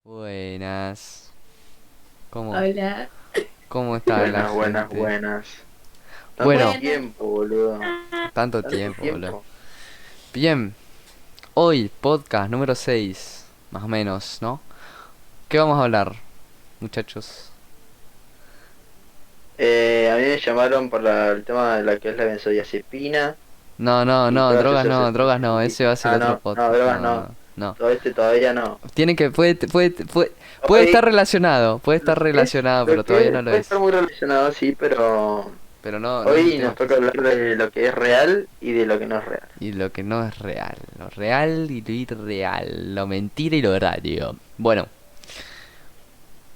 Buenas. ¿Cómo, Hola. cómo está la Buenas, buenas, gente? buenas. Tanto Bueno, Bueno, tiempo, boludo. tanto Tanto tiempo, boludo. tiempo. Bien, hoy podcast número 6, más o menos, ¿no? ¿Qué vamos a hablar, muchachos? A mí me llamaron por el tema de la que es la benzodiazepina y todas esas Drogas no, sustancias. ese va a ser Ah, otro no, no, podcast, drogas no, no. no, no. Todo este todavía no. Puede estar Hoy, relacionado, lo pero todavía que no es, lo puede estar es. muy relacionado, sí, pero Pero no, no es el hoy tema nos toca hablar específico. de lo que es real y de lo que no es real. Y lo que no es real, lo real y lo irreal, lo mentira y lo verdadero. Bueno,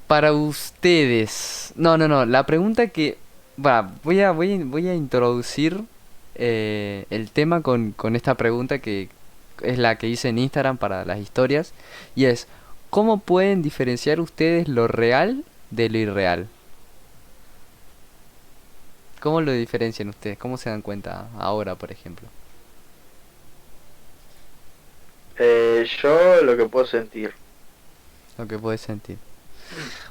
para ustedes. No. La pregunta que. Voy a introducir el tema con esta pregunta que es la que hice en Instagram para las historias. Y es: ¿cómo pueden diferenciar ustedes lo real de lo irreal? ¿Cómo lo diferencian ustedes? ¿Cómo se dan cuenta ahora, por ejemplo? Yo lo que puedo sentir. Lo que puedes sentir.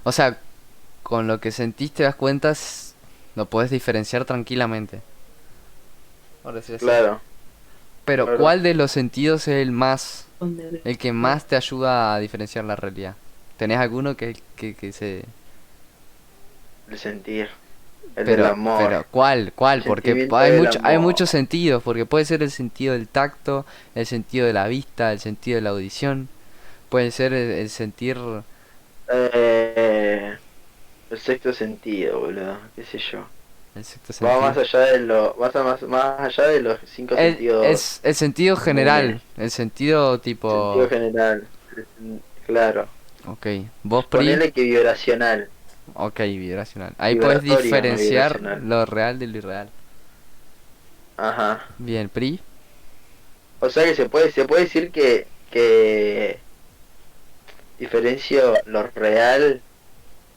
O sea, con lo que sentís te das cuenta, lo puedes diferenciar tranquilamente. Por decir así. Claro, Pero claro. ¿cuál de los sentidos es poner. el que más te ayuda a diferenciar la realidad? ¿Tenés alguno que se... El sentir. El del amor. Pero ¿cuál? El Porque sentimiento del hay muchos amor. sentidos, porque puede ser el sentido del tacto, el sentido de la vista, el sentido de la audición, puede ser el sentir... Eh, el sexto sentido, boludo, qué sé yo. el sexto Va sentido. más allá de más allá de los cinco sentidos Es el sentido comunes. general, el sentido Sentido tipo... general, claro. Ok, vos Pri... Ponele que vibracional. Ok, vibracional. Ahí puedes Vibratorio, no diferenciar vibracional. lo real de lo irreal. Ajá. Bien, Pri. O sea que se puede decir que diferencio lo real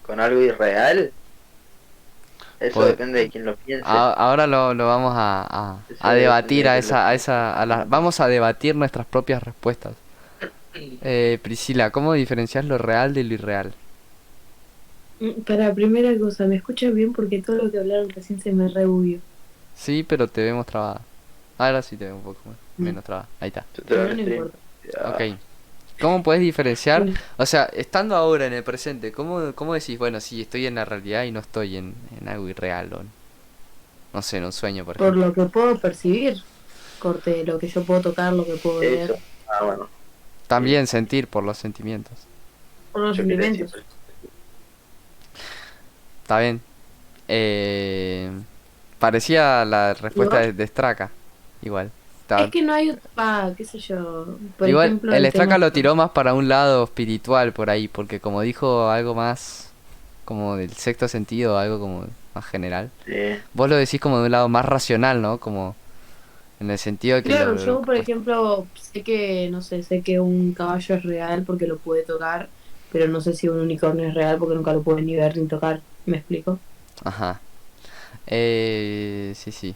con algo irreal. Eso po- depende de quien lo piense. Ahora lo vamos Eso a depende debatir de quien lo piense. vamos a debatir nuestras propias respuestas. Priscila, ¿cómo diferencias lo real de lo irreal? Para primera cosa, ¿me escuchas bien? Porque todo lo que hablaron recién se me rebubió. Sí, pero te vemos trabada. Ahora sí te veo un poco Mm, menos trabada. Ahí está. Yo te veo Bueno, en no stream. importa. Ok. Ya. ¿Cómo puedes diferenciar? Bueno, O sea, estando ahora en el presente, cómo decís, bueno, sí, estoy en la realidad y no estoy en algo irreal o no sé, en un sueño, por por ejemplo? lo que puedo percibir, corte, lo que yo puedo tocar, lo que puedo ver, Eso. Ah, bueno. Sí. También sentir por los sentimientos. por los Yo quería decir. sentimientos. Está bien. Parecía la respuesta Igual, de Straka. Igual. es que no hay qué sé yo, por Igual, ejemplo, el el Straka tema lo tiró más para un lado espiritual por ahí, porque como dijo algo más como del sexto sentido, algo como más general. Sí. Vos lo decís como de un lado más racional, ¿no? Como en el sentido de que claro, lo yo, por ejemplo, sé que, no sé que un caballo es real porque lo pude tocar, pero no sé si un unicornio es real porque nunca lo pude ni ver ni tocar. ¿Me explico? Ajá. Sí, sí.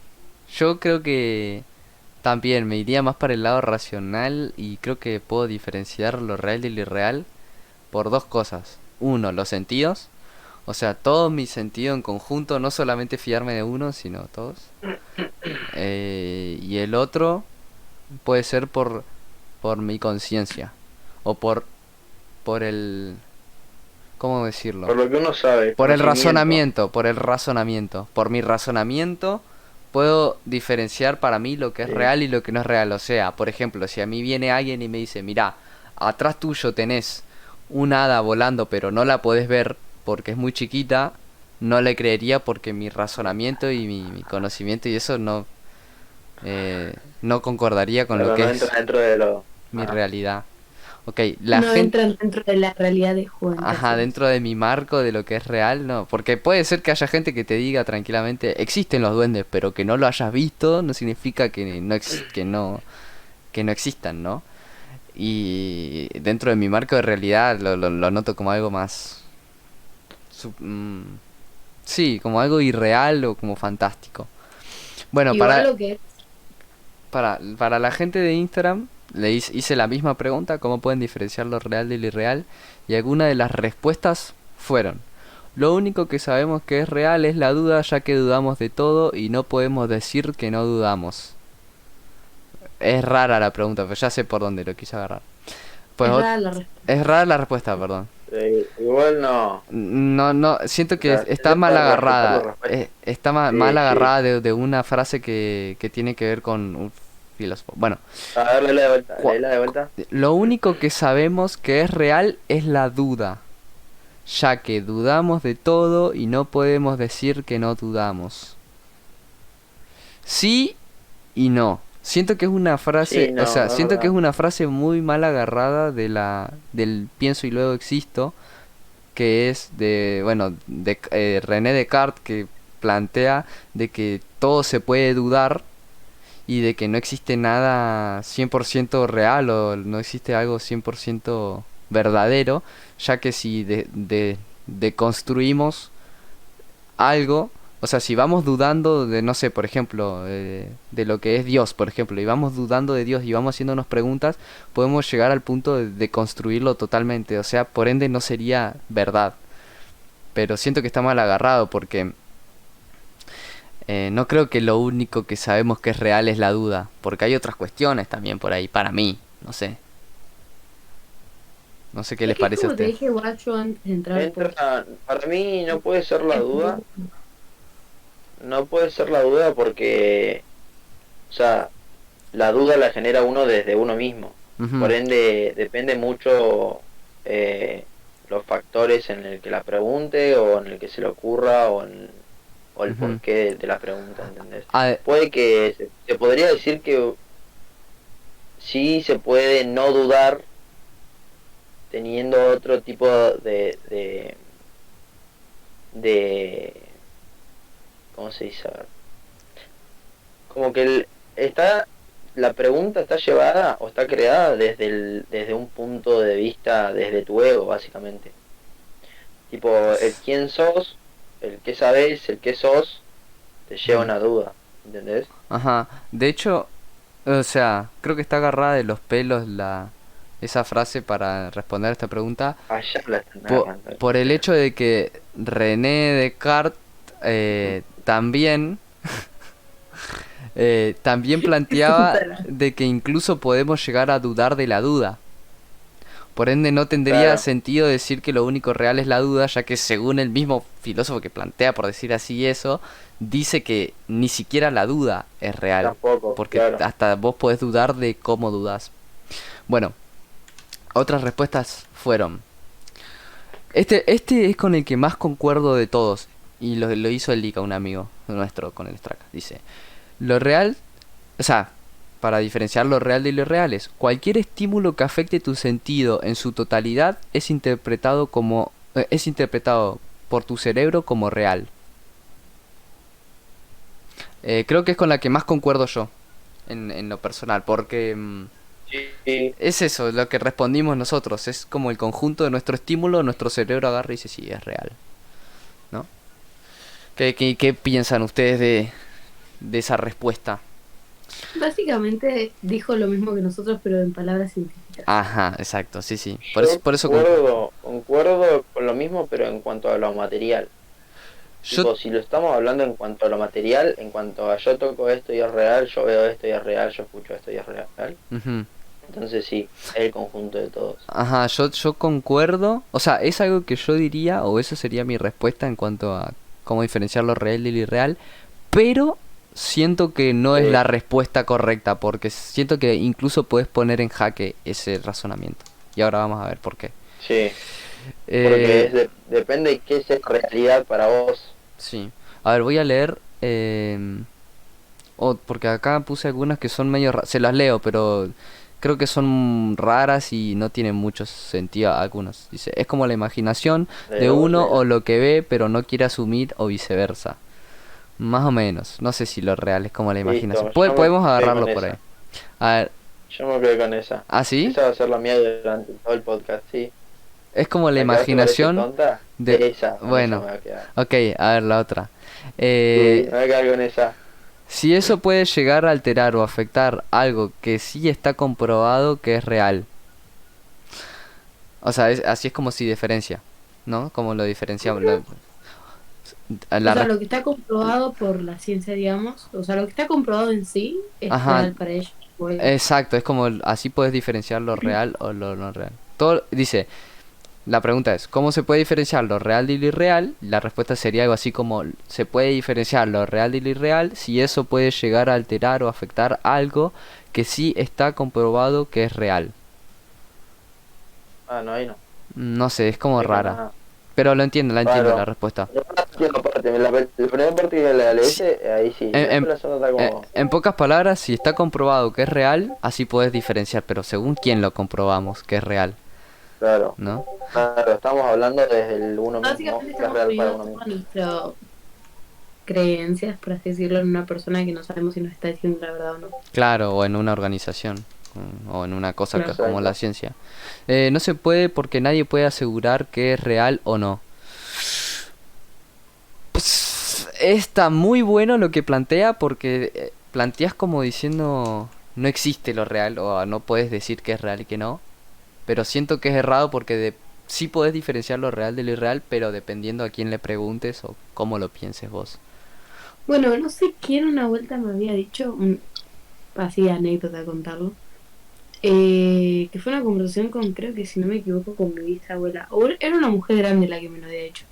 Yo creo que también me iría más para el lado racional y creo que puedo diferenciar lo real de lo irreal por dos cosas. Uno, los sentidos. O sea, todos mis sentidos en conjunto, no solamente fiarme de uno, sino todos. Y el otro puede ser por mi conciencia. O por el... ¿Cómo decirlo? Por lo que uno sabe, Por el conocimiento. razonamiento, por el razonamiento. Por mi razonamiento puedo diferenciar para mí lo que es Sí. real y lo que no es real. O sea, por ejemplo, si a mí viene alguien y me dice, mira, atrás tuyo tenés un hada volando pero no la podés ver porque es muy chiquita, no le creería porque mi razonamiento y mi conocimiento y eso no concordaría con lo Claro, que no entra es dentro de lo. mi Ajá. realidad. Ok, la No gente... entran dentro de la realidad de Juan, Ajá, casi. dentro de mi marco de lo que es real, no. Porque puede ser que haya gente que te diga tranquilamente, existen los duendes, pero que no lo hayas visto no significa que no existan, ¿no? Y dentro de mi marco de realidad lo noto como algo más... sub- mm, sí, como algo irreal o como fantástico. Bueno, Igual lo que es, para la gente de Instagram, hice la misma pregunta, ¿cómo pueden diferenciar lo real de lo irreal? Y algunas de las respuestas fueron: lo único que sabemos que es real es la duda, ya que dudamos de todo y no podemos decir que no dudamos. Es rara la pregunta, pero ya sé por dónde lo quise agarrar. Pues es rara la respuesta, perdón. Igual no. No, siento que O sea, está mal agarrada. respuesta. Está mal Sí. agarrada de una frase que tiene que ver con un filósofo. Bueno, A ver, léela de vuelta. lo único que sabemos que es real es la duda, ya que dudamos de todo y no podemos decir que no dudamos. Sí y no. Siento que es una frase, Sí, no, o sea, es siento que es verdad. una frase muy mal agarrada del pienso y luego existo, que es de René Descartes, que plantea de que todo se puede dudar y de que no existe nada 100% real o no existe algo 100% verdadero, ya que si de construimos algo, o sea, si vamos dudando de, no sé, por ejemplo, de lo que es Dios, por ejemplo, y vamos dudando de Dios y vamos haciéndonos preguntas, podemos llegar al punto de construirlo totalmente, o sea, por ende no sería verdad. Pero siento que está mal agarrado porque no creo que lo único que sabemos que es real es la duda, porque hay otras cuestiones también por ahí, para mí, no sé. No sé qué Es les que es parece a como te usted. dije, guacho, antes de entrar al podcast. Para mí no puede ser la duda. No puede ser la duda porque, o sea, la duda la genera uno desde uno mismo. Ujú, Por ende, depende mucho los factores en el que la pregunte o en el que se le ocurra o el ujú. porqué de la pregunta, ¿entendés? Ah, Puede que se podría decir que sí se puede no dudar teniendo otro tipo de ¿cómo se dice? A ver, como que está la pregunta está llevada o está creada desde un punto de vista, desde tu ego, básicamente. Tipo, el quién sos, el qué sabés, el qué sos, te lleva a ujú. una duda, ¿entendés? Ajá. De hecho, o sea, creo que está agarrada de los pelos esa frase para responder a esta pregunta Allá la están po- agarrando. por el hecho de que René Descartes también también planteaba de que incluso podemos llegar a dudar de la duda. Por ende no tendría Claro, sentido decir que lo único real es la duda, ya que según el mismo filósofo que plantea, por decir así eso, dice que ni siquiera la duda es real, tampoco, porque claro. hasta vos podés dudar de cómo dudás. Bueno, otras respuestas fueron: este es con el que más concuerdo de todos, y lo hizo el Lika, un amigo nuestro con el Straka. Dice: lo real, o sea, para diferenciar lo real de lo irreal es: cualquier estímulo que afecte tu sentido en su totalidad es interpretado por tu cerebro como real. Creo que es con la que más concuerdo yo, en lo personal, porque Sí, es eso, lo que respondimos nosotros, es como el conjunto de nuestro estímulo, nuestro cerebro agarra y dice sí, es real, ¿no? ¿Qué piensan ustedes de esa respuesta? Básicamente dijo lo mismo que nosotros, pero en palabras científicas. Ajá, exacto, sí, sí. yo Por eso concuerdo. concuerdo con lo mismo, pero en cuanto a lo material. Yo, Tipo, si lo estamos hablando en cuanto a lo material, en cuanto a yo toco esto y es real, yo veo esto y es real, yo escucho esto y es real, ujú. entonces sí, es el conjunto de todos. Ajá, yo concuerdo. O sea, es algo que yo diría, o eso sería mi respuesta en cuanto a cómo diferenciar lo real de lo irreal. Pero siento que no es la Sí, respuesta correcta, porque siento que incluso puedes poner en jaque ese razonamiento. Y ahora vamos a ver por qué. sí, porque Eh, depende de qué es realidad para vos. sí. A ver, voy a leer. Porque acá puse algunas que son medio se las leo, pero creo que son raras y no tienen mucho sentido algunas. Dice: es como la imaginación de Vos uno o leela. lo que ve, pero no quiere asumir, o viceversa. Más o menos. No sé si lo real es como la imaginación. Listo, yo me Podemos quedé con agarrarlo por ahí. esa. A ver, Yo me quedé con esa. ¿ah, sí? Esa va a ser la mía durante todo el podcast, sí. Es como la La que a vos te parece imaginación tonta, de... con esa me Bueno, voy a quedar. ok, a ver la otra. Sí, Eh, me voy a quedar con esa. si eso puede llegar a alterar o afectar algo que sí está comprobado que es real. O sea, así es como si diferencia, ¿no? Como lo diferenciamos. O La sea, res- lo que está comprobado por la ciencia, digamos, o sea, lo que está comprobado en sí es Ajá, real para ellos. Bueno, exacto, es como así puedes diferenciar lo real o lo no real. Todo dice, la pregunta es, ¿cómo se puede diferenciar lo real de lo irreal? La respuesta sería algo así como, se puede diferenciar lo real de lo irreal si eso puede llegar a alterar o afectar algo que sí está comprobado que es real. Ah, no, ahí no. No sé, es como Ahí no rara. nada. Pero lo entiendo, la entiendo la Raro. respuesta. Yo no entiendo parte. La primera parte que la Sí, leíste, ahí sí. En, Después en- la segunda está como. en pocas palabras, si está comprobado que es real, así puedes diferenciar, pero según quién lo comprobamos que es real, Claro. ¿no? Claro, estamos hablando desde el uno mismo, básicamente que es estamos real para poniendo uno mismo. todas nuestras creencias, por así decirlo, en una persona que no sabemos si nos está diciendo la verdad o no. Claro, o en una organización, o en una cosa Claro. como la Exacto. ciencia. No se puede porque nadie puede asegurar que es real o no. Pues, está muy bueno lo que plantea porque planteas como diciendo no existe lo real o no puedes decir que es real y que no. Pero siento que es errado porque sí podés diferenciar lo real de lo irreal, pero dependiendo a quién le preguntes o cómo lo pienses vos. Bueno, no sé quién una vuelta me había dicho, así anécdota contarlo, que fue una conversación con, creo que si no me equivoco, con mi bisabuela. O era una mujer grande la que me lo había dicho.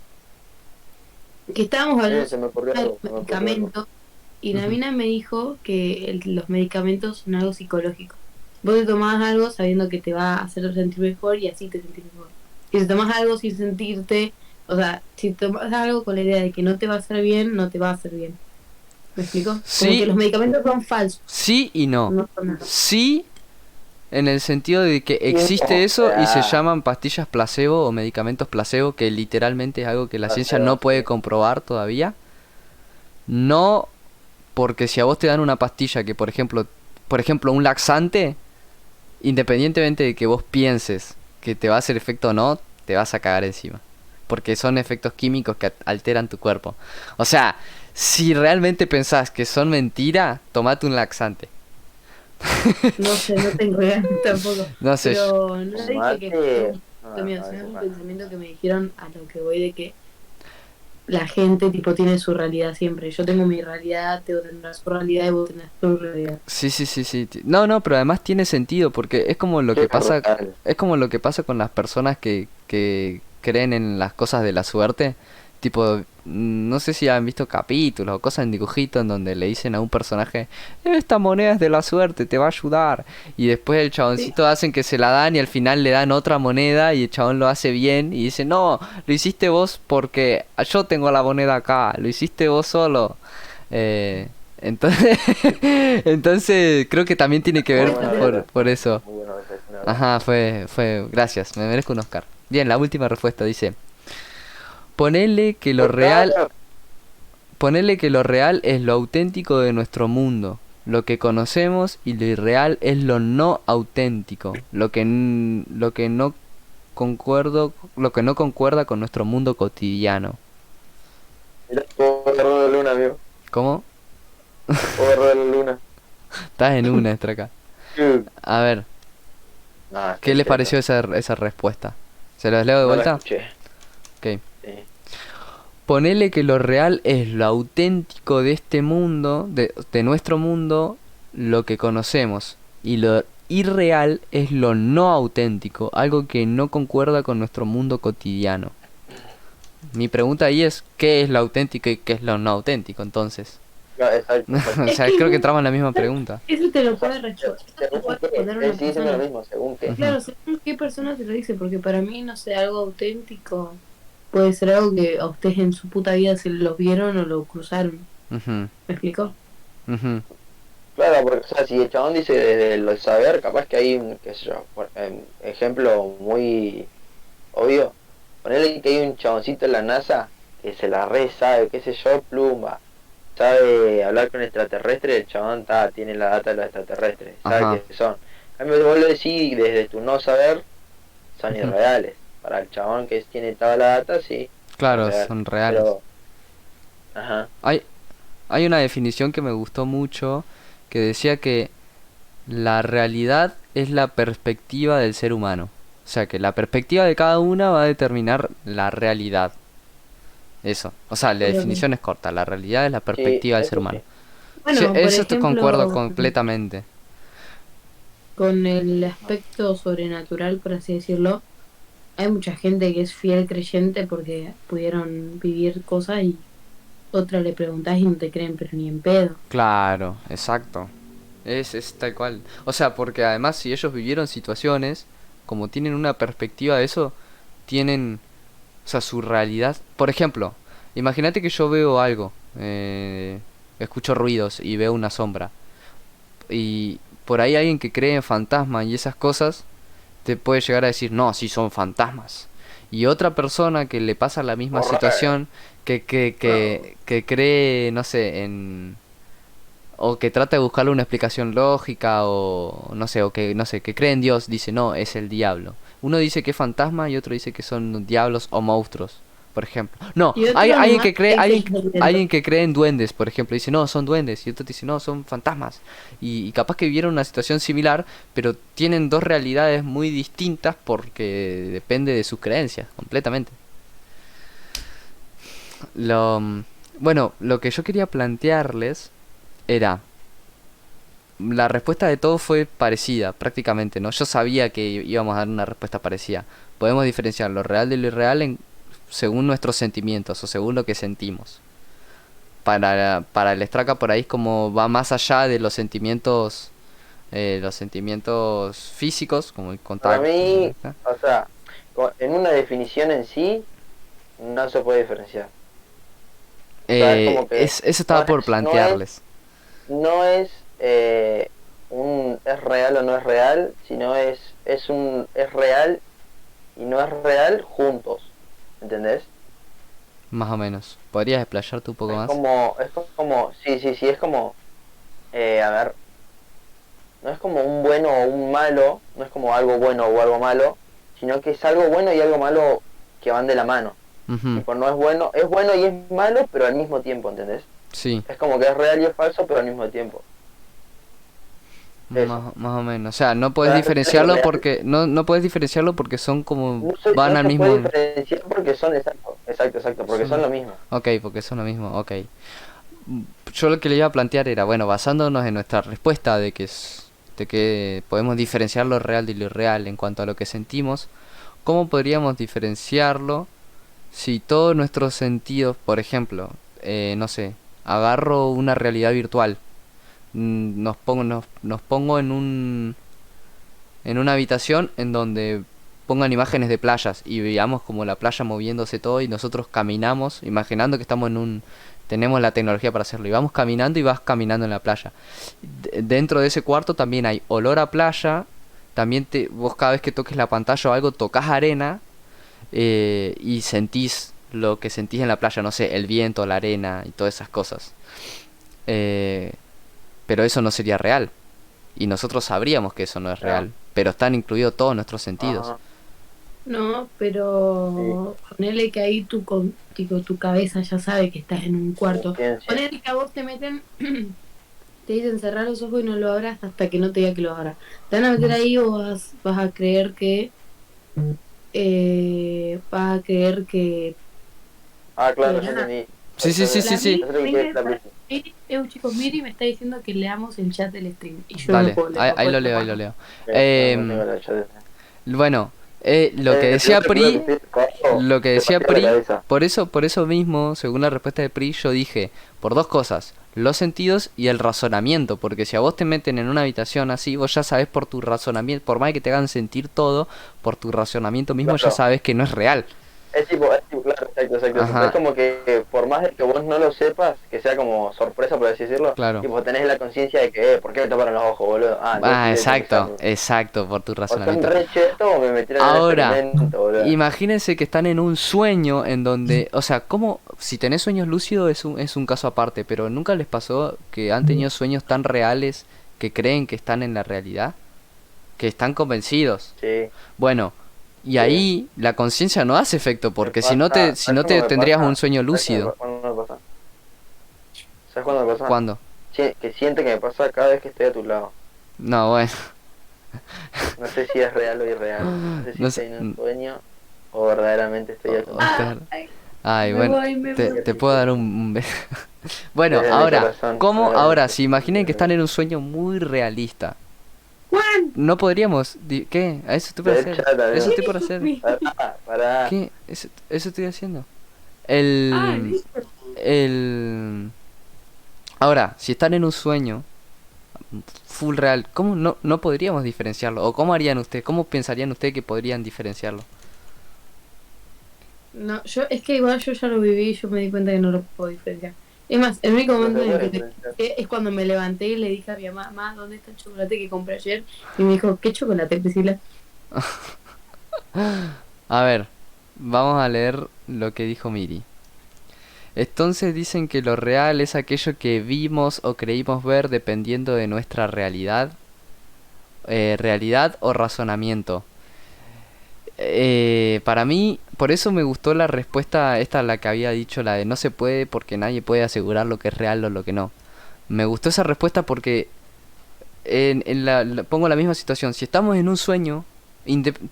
Que estábamos hablando Se me ocurrió de algo, los se me ocurrió algo. medicamentos y la Ujú. mina me dijo que los medicamentos son algo psicológico. Vos te tomás algo sabiendo que te va a hacer sentir mejor y así te sentís mejor. Y si tomás algo sin sentirte, o sea, si tomás algo con la idea de que no te va a hacer bien, no te va a hacer bien. ¿Me explico? Como que Sí, los medicamentos son falsos, sí y no. no son nada. Sí, en el sentido de que Y no, existe eso y se ah, llaman pastillas placebo o medicamentos placebo, que literalmente es algo que la ciencia no placebo, puede sí. comprobar todavía. No, porque si a vos te dan una pastilla que, por ejemplo, un laxante, independientemente de que vos pienses que te va a hacer efecto o no, te vas a cagar encima. Porque son efectos químicos que alteran tu cuerpo. O sea, si realmente pensás que son mentira, tomate un laxante. No sé, no tengo idea tampoco. No sé. Pero no dije que fue Mate. un No, pensamiento mío, a sino veces un bueno. pensamiento que me dijeron a lo que voy de que la gente tipo tiene su realidad siempre. Yo tengo mi realidad, Teo tendrá su realidad y vos tenés tu realidad. Sí, sí, sí, sí. No, no, pero además tiene sentido porque es como lo Sí, que pasa, real. es como lo que pasa con las personas que creen en las cosas de la suerte. Tipo, no sé si han visto capítulos o cosas en dibujitos en donde le dicen a un personaje, esta moneda es de la suerte, te va a ayudar. Y después el Sí, chaboncito hacen que se la dan y al final le dan otra moneda y el chabón lo hace bien y dice, no, lo hiciste vos porque yo tengo la moneda acá, lo hiciste vos solo. Eh, entonces, entonces creo que también tiene que Muy ver buena por reflexión. eso. Muy buena reflexión, la verdad. Ajá, gracias, me merezco un Oscar. Bien, la última respuesta dice, ponele que lo real, Claro. ponele que lo real es lo auténtico de nuestro mundo, lo que conocemos y lo irreal es lo no auténtico, lo que no concuerda con nuestro mundo cotidiano. Mirá, puedo agarrar la luna, amigo. ¿Cómo? Puedo agarrar la luna. Estás en una extra acá. A ver, No, está ¿qué les excelente. pareció esa respuesta? ¿Se los leo de No la vuelta? escuché. Ok. Sí. Ponele que lo real es lo auténtico de este mundo, de nuestro mundo, lo que conocemos. Y lo irreal es lo no auténtico, algo que no concuerda con nuestro mundo cotidiano. Mi pregunta ahí es, ¿qué es lo auténtico y qué es lo no auténtico entonces? No, exacto, exacto. O es sea, que creo que entramos en la misma pregunta. eso te lo O sea, puede responder. Eso te según puede qué, responder una sigue siendo lo persona. mismo, según qué. Ujú, Claro, según qué persona te lo dice, porque para mí, no sé, algo auténtico puede ser algo que a ustedes en su puta vida se lo vieron o lo cruzaron. ujú, ¿Me explico? ujú. Claro, porque, o sea, si el chabón dice desde el saber, capaz que hay un, qué sé yo, ejemplo muy obvio. Ponerle que hay un chaboncito en la NASA que se la re sabe, qué sé yo, pluma. Sabe hablar con extraterrestres, el chabón tiene la data de los extraterrestres, sabe Ajá. qué son. En cambio, vos lo decís desde tu no saber, son Ujú. irreales. Para el chabón tiene toda la data, sí, son Claro, reales. son reales. Pero, ajá, Hay, hay una definición que me gustó mucho que decía que la realidad es la perspectiva del ser humano. O sea, que la perspectiva de cada una va a determinar la realidad. Eso. O sea, la Pero, definición es corta. La realidad es la Sí, perspectiva del ser eso humano. sí. Sí, bueno, por eso te concuerdo ejemplo, completamente. con el aspecto sobrenatural, por así decirlo, hay mucha gente que es fiel creyente porque pudieron vivir cosas y otra le preguntás y no te creen, pero ni en pedo. Claro, exacto. Es tal cual. O sea, porque además si ellos vivieron situaciones, como tienen una perspectiva de eso, tienen, o sea, su realidad. Por ejemplo, imagínate que yo veo algo, escucho ruidos y veo una sombra. Y por ahí alguien que cree en fantasmas y esas cosas, te puede llegar a decir, no, sí son fantasmas. Y otra persona que le pasa la misma Correcto. situación, que cree, no sé, o que trata de buscarle una explicación lógica, o no sé, o que, no sé, que cree en Dios, dice, no, es el diablo. Uno dice que es fantasma y otro dice que son diablos o monstruos, por ejemplo. No, Y hay otro alguien nomás que cree, creen que es el viento. alguien que cree en duendes, por ejemplo, dice, no, son duendes, y otro dice, no, son fantasmas. Y capaz que vivieron una situación similar, pero tienen dos realidades muy distintas porque depende de sus creencias, completamente. Lo, bueno, lo que yo quería plantearles era, la respuesta de todos fue parecida, prácticamente, ¿no? Yo sabía que íbamos a dar una respuesta parecida. Podemos diferenciar lo real de lo irreal según nuestros sentimientos o según lo que sentimos. Para el Straka por ahí es como va más allá de los sentimientos físicos, como el Para contacto. mí, o sea, en una definición en sí, no se puede diferenciar. O sea, es como que Eso no estaba por es, no es, plantearles. no es es real o no es real, sino es real y no es real juntos, ¿entendés? Más o menos. ¿Podrías explayarte un poco más? Sí, sí, sí, es como, a ver, no es como un bueno o un malo, no es como algo bueno o algo malo, sino que es algo bueno y algo malo que van de la mano. Ujú, Tipo, no es bueno y es malo, pero al mismo tiempo, ¿entendés? sí. Es como que es real y es falso, pero al mismo tiempo. Eso. Más o menos. O sea, no puedes Real y diferenciarlo real. porque no puedes diferenciarlo porque son como van No al se puede mismo. diferenciar porque son exacto, porque son Son, lo mismo. ok, porque son lo mismo. Ok. Yo lo que le iba a plantear era, bueno, basándonos en nuestra respuesta de que podemos diferenciar lo real de lo irreal en cuanto a lo que sentimos, ¿cómo podríamos diferenciarlo si todos nuestros sentidos, por ejemplo, no sé, agarro una realidad virtual, nos pongo en una habitación en donde pongan imágenes de playas y veamos como la playa moviéndose todo y nosotros caminamos, imaginando que estamos en un tenemos la tecnología para hacerlo y vamos caminando y vas caminando en la playa. Dentro de ese cuarto también hay olor a playa, también vos cada vez que toques la pantalla o algo tocas arena y sentís lo que sentís en la playa, no sé, el viento, la arena y todas esas cosas. Eh, pero eso no sería real. Y nosotros sabríamos que eso no es No. real. Pero están incluidos todos nuestros sentidos. Ajá. No, Sí. pero ponele que ahí tipo, tu cabeza ya sabe que estás en un cuarto. Conciencia. Ponele que a vos te meten, te dicen cerrar los ojos y no lo abras hasta que no te diga que lo abras. Te van a meter ahí o vas a creer que vas a creer Claro, que ya nada. entendí. Sí, sí, sí, sí, La sí. Yo creo que quiere la Bluetooth. Chicos, Miri me está diciendo que leamos el chat del stream y yo no Dale, puedo leer. ahí lo leo, ahí lo leo. No Em, tengo la chat. bueno, lo que Yo decía te juro que Pri, estoy trabajando, lo que me decía partí la Pri, cabeza. por eso mismo, según la respuesta de Pri, yo dije, por dos cosas, los sentidos y el razonamiento, porque si a vos te meten en una habitación así, vos ya sabés por tu razonamiento, por más que te hagan sentir todo, por tu razonamiento mismo ya Claro. sabés que no es real. Claro, exacto. Es Ajá, como que por más de que vos no lo sepas, que sea como sorpresa, por así decirlo, claro. tipo tenés la conciencia de que, ¿por qué me taparon los ojos, boludo? Entonces Ah, tiene que ser. exacto, por tu O son razonamiento. re chetos o me metieron en un Ahora, experimento, boludo. imagínense que están en un sueño en donde, o sea, ¿cómo? Si tenés sueños lúcidos es un caso aparte, pero ¿nunca les pasó que han tenido sueños tan reales que creen que están en la realidad? Que están convencidos. Sí, Bueno, y sí. ahí la conciencia no hace efecto Me porque pasa, si ¿sabes no te cómo me tendrías pasa? un sueño ¿Sabes cómo lúcido. cuándo me pasa? ¿Sabes cuándo me pasa? ¿Cuándo? Que siente que me pasa cada vez que estoy a tu lado. No, bueno. No sé si es real o irreal. No sé si No estoy sé. en un sueño o verdaderamente estoy a tu lado. Claro. Ay, Ay, me bueno, voy, me te voy. puedo dar un beso. Bueno, Desde mi ahora, corazón. ¿cómo? A ver, Ahora, si imaginen que están en un sueño muy realista. Juan. No podríamos. ¿Qué? A eso estoy por Del hacer. chat, a ver. Eso estoy por hacer. Pará. ¿Qué? Eso estoy haciendo. Ah, El. listo. El. Ahora, si están en un sueño full real, ¿cómo no podríamos diferenciarlo? ¿O cómo harían ustedes? ¿Cómo pensarían ustedes que podrían diferenciarlo? No, es que igual yo ya lo viví y yo me di cuenta que no lo puedo diferenciar. Es más, el único No se momento en el puede que te diferenciar. diferencié es cuando me levanté y le dije a mi mamá, mamá, ¿dónde está el chocolate que compré ayer? Y me dijo, ¿qué chocolate, Priscila? A ver, vamos a leer lo que dijo Miri. Entonces dicen que lo real es aquello que vimos o creímos ver dependiendo de nuestra realidad o razonamiento. Para mí, por eso me gustó la respuesta esta, la que había dicho, la de no se puede porque nadie puede asegurar lo que es real o lo que no. Me gustó esa respuesta porque pongo la misma situación. Si estamos en un sueño,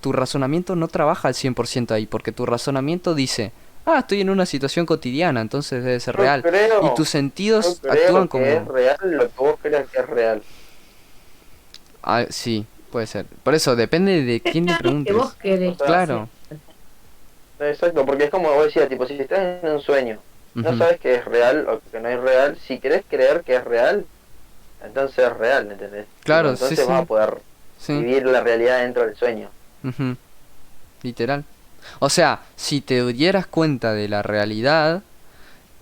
tu razonamiento no trabaja al 100% ahí, porque tu razonamiento dice, ah, estoy en una situación cotidiana, entonces debe ser real. Y tus Yo sentidos creo actúan que es como... real lo que vos creas que es real. Ah, sí, puede ser. Por eso, depende de quién le Que preguntes. vos querés. O sea, Claro. Exacto, porque es como vos decías, tipo, si estás en un sueño, no Ujú. sabes que es real o que no es real, si querés creer que es real, entonces es real, ¿entendés? Claro, Tipo, entonces sí, vas sí. a poder Sí. vivir la realidad dentro del sueño. Ujú. Literal. O sea, si te dieras cuenta de la realidad,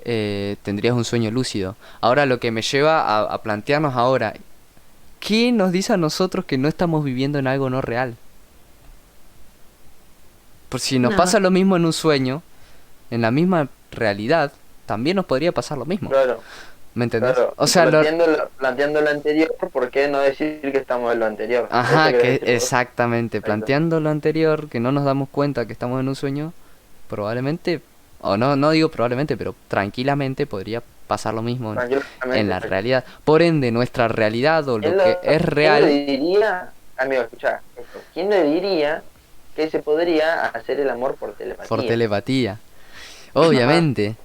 tendrías un sueño lúcido. Ahora lo que me lleva a plantearnos ahora, ¿qué nos dice a nosotros que no estamos viviendo en algo no real? Por si nos Nada. pasa lo mismo en un sueño, en la misma realidad, también nos podría pasar lo mismo. Claro, ¿Me entendés? claro. O sea, Planteando lo anterior, ¿por qué no decir que estamos en lo anterior? ajá, ¿Eso querés que decir vos? exactamente, Exacto. planteando lo anterior, que no nos damos cuenta que estamos en un sueño, probablemente, o no digo probablemente, pero tranquilamente podría pasar lo mismo Tranquilamente, en la exacto. realidad. Por ende, nuestra realidad o lo que es ¿Quién lo real diría? Amigo, escuchá esto. ¿Quién le diría que se podría hacer el amor por telepatía? por telepatía. Obviamente.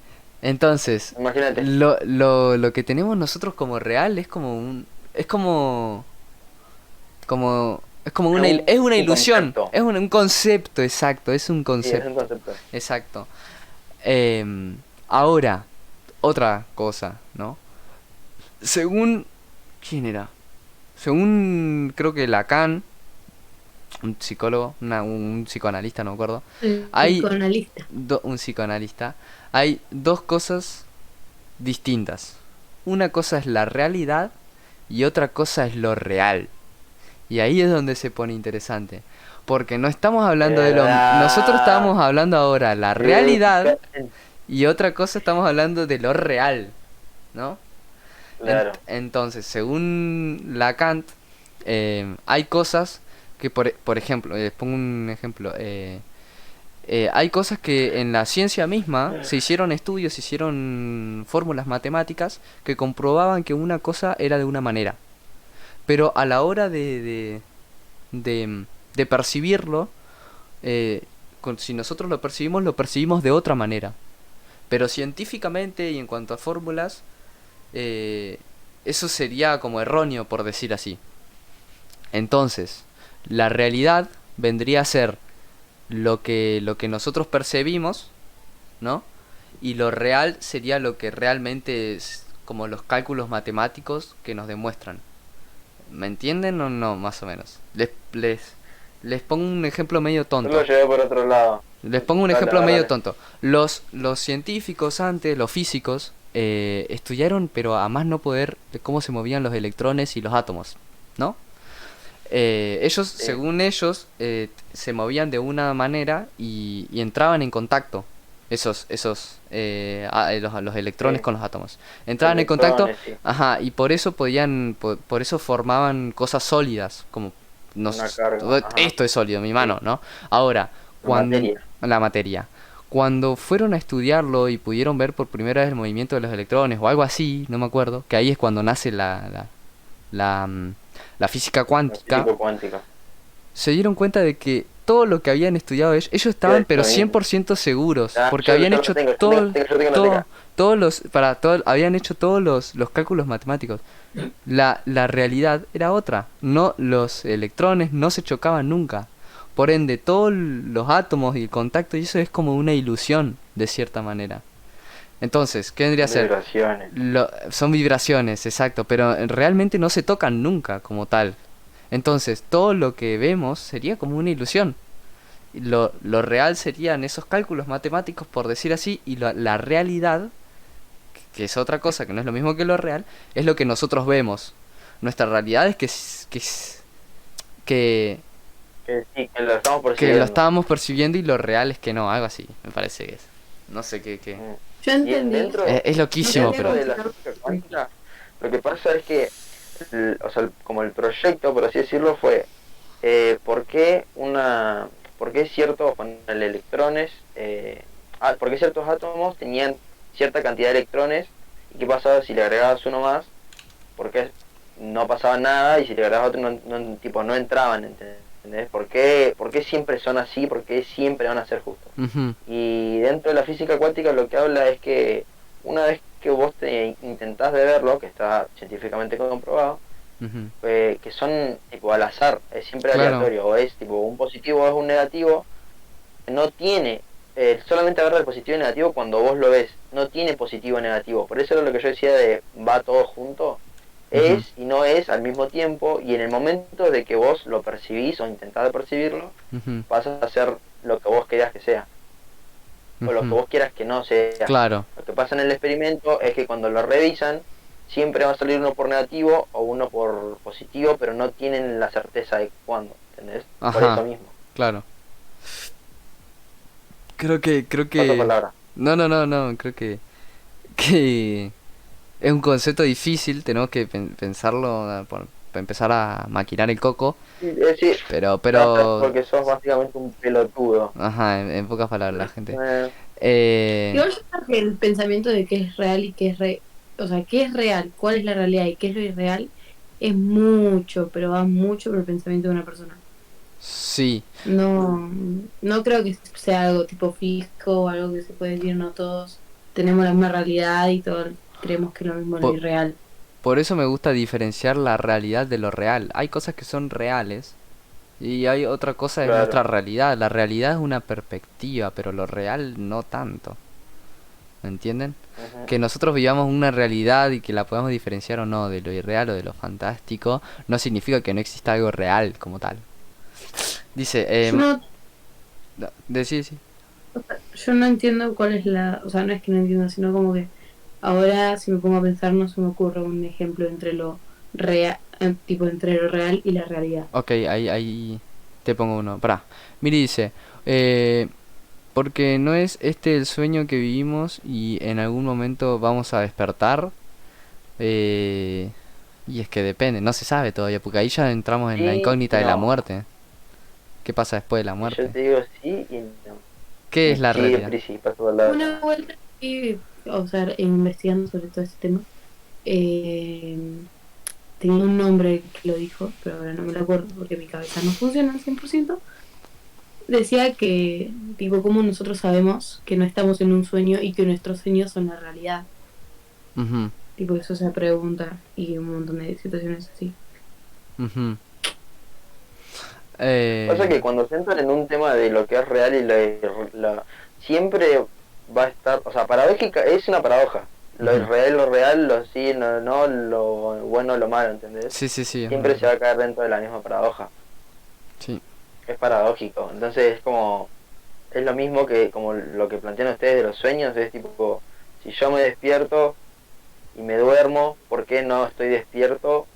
Entonces, Imagínate. lo que tenemos nosotros como real es como es como es una Un ilusión, concepto. es un concepto, exacto, es un Sí, es concepto, un concepto. exacto. Ahora, otra cosa, ¿no? Según, ¿quién era? Según, creo que Lacan, un psicólogo, un psicoanalista, no me acuerdo, hay Psicoanalista. un psicoanalista, hay dos cosas distintas. Una cosa es la realidad y otra cosa es lo real. Y ahí es donde se pone interesante. Porque no estamos hablando de lo... Nosotros estamos hablando ahora la realidad y otra cosa estamos hablando de lo real, ¿no? Claro. Entonces, según Lacan, hay cosas que, por ejemplo, les pongo un ejemplo, hay cosas que en la ciencia misma se hicieron estudios, se hicieron fórmulas matemáticas que comprobaban que una cosa era de una manera. Pero a la hora de percibirlo, si nosotros lo percibimos de otra manera. Pero científicamente y en cuanto a fórmulas, eso sería como erróneo, por decir así. Entonces, la realidad vendría a ser lo que nosotros percibimos, ¿no? Y lo real sería lo que realmente es, como los cálculos matemáticos que nos demuestran. ¿Me entienden o no? Más o menos. Les pongo un ejemplo medio Yo tonto. lo llevé por otro lado. Les pongo un Dale, ejemplo dale. medio tonto. Los científicos antes, los físicos, estudiaron, pero a más no poder, de cómo se movían los electrones y los átomos, ¿no? Ellos, Sí. según ellos, se movían de una manera y entraban en contacto. Los electrones Sí. con los átomos. Entraban en contacto, Electrones, sí. ajá, y por eso por eso formaban cosas sólidas, como Una carga, ajá. esto es sólido, mi mano, ¿no? Ahora, La materia. la materia. Cuando fueron a estudiarlo y pudieron ver por primera vez el movimiento de los electrones o algo así, no me acuerdo, que ahí es cuando nace la física La cuántica, física cuántica. se dieron cuenta de que todo lo que habían estudiado ellos estaban pero Eso mismo. 100% seguros, Ah, porque yo habían lo hecho tengo, yo tengo la todo, teca. habían hecho todos los cálculos matemáticos. La realidad era otra, no, los electrones no se chocaban nunca. Por ende, todos los átomos y el contacto y eso es como una ilusión, de cierta manera. Entonces, ¿qué vendría a ser? Vibraciones. Son vibraciones, exacto, pero realmente no se tocan nunca como tal. Entonces, todo lo que vemos sería como una ilusión. Lo real serían esos cálculos matemáticos, por decir así, y la realidad, que es otra cosa, que no es lo mismo que lo real, es lo que nosotros vemos. Nuestra realidad es que, Que sí, que lo estamos que lo percibiendo. estábamos percibiendo y lo real es que no, algo así, me parece que es. No sé qué. Mm. Yo Y entendí. dentro, Es loquísimo, No sé, pero... dentro de la física cuántica, lo que pasa es que, o sea, como el proyecto, por así decirlo, fue ¿por qué por qué ciertos electrones, por qué ciertos átomos tenían cierta cantidad de electrones y qué pasaba si le agregabas uno más? Porque no pasaba nada y si le agregabas otro tipo no entraban, ¿entendés? ¿Por qué siempre son así? ¿Por qué siempre van a ser justos? Ujú, Y dentro de la física cuántica lo que habla es que una vez que vos te intentás de verlo, que está científicamente comprobado, ujú. que son tipo al azar, es siempre Claro. aleatorio, o es tipo un positivo o es un negativo, no tiene, solamente agarra el positivo y negativo cuando vos lo ves, no tiene positivo y negativo. Por eso era lo que yo decía de va todo junto, Ujú, es y no es al mismo tiempo, y en el momento de que vos lo percibís o intentás de percibirlo, ujú, pasa a ser lo que vos querías que sea, o lo que ujú. vos quieras que no sea. Claro. Lo que pasa en el experimento es que cuando lo revisan, siempre va a salir uno por negativo o uno por positivo, pero no tienen la certeza de cuándo, ¿entendés? Por Ajá, eso mismo. claro. Creo Paso que... palabra. No, creo que es un concepto difícil, tenemos que pensarlo para empezar a maquinar el coco, Sí, sí, pero, porque sos básicamente un pelotudo. ajá, en pocas palabras la gente. Eh, Igual yo creo que el pensamiento de qué es real y qué es o sea, qué es real, cuál es la realidad y qué es lo irreal, es mucho, pero va mucho por el pensamiento de una persona. Sí, No creo que sea algo tipo fijo o algo que se puede decir, no todos tenemos la misma realidad y todos creemos que lo mismo es lo po- irreal. por eso me gusta diferenciar la realidad de lo real. Hay cosas que son reales y hay otra cosa es claro. nuestra realidad. La realidad es una perspectiva, pero lo real no tanto. ¿Me entienden? Ujú. Que nosotros vivamos una realidad y que la podamos diferenciar o no de lo irreal o de lo fantástico, no significa que no exista algo real como tal. Dice, Yo no, sí. yo no entiendo cuál es o sea, no es que no entiendo, sino como que ahora si me pongo a pensar no se me ocurre un ejemplo entre lo real, tipo entre lo real y la realidad. Ok, ahí te pongo uno. Pará. Miri dice, eh, porque no es este el sueño que vivimos y en algún momento vamos a despertar. Eh, y es que depende, no se sabe todavía, porque ahí ya entramos en la Sí incógnita y de la no. muerte. ¿Qué pasa después de la Y yo muerte? te digo sí y no. ¿Qué es Y la sigue, realidad? Prisi, paso palabra. Una vuelta y, o sea, investigando sobre todo este tema, eh, tenía un nombre que lo dijo, pero ahora no me lo acuerdo porque mi cabeza no funciona al 100%. Decía que, tipo, como nosotros sabemos que no estamos en un sueño y que nuestros sueños son la realidad. Ujú, Tipo, eso se pregunta y un montón de situaciones así. ujú. Pasa Eh, que cuando se entran en un tema de lo que es real y siempre va a estar, o sea, paradójica es una paradoja. Lo Ujú. irreal, lo real, lo sí, no, lo bueno, lo malo, ¿entendés? Sí, es Siempre verdad. se va a caer dentro de la misma paradoja. Sí. Es paradójico. Entonces es como, es lo mismo que como lo que plantean ustedes de los sueños, es tipo, si yo me despierto y me duermo, ¿por qué no estoy despierto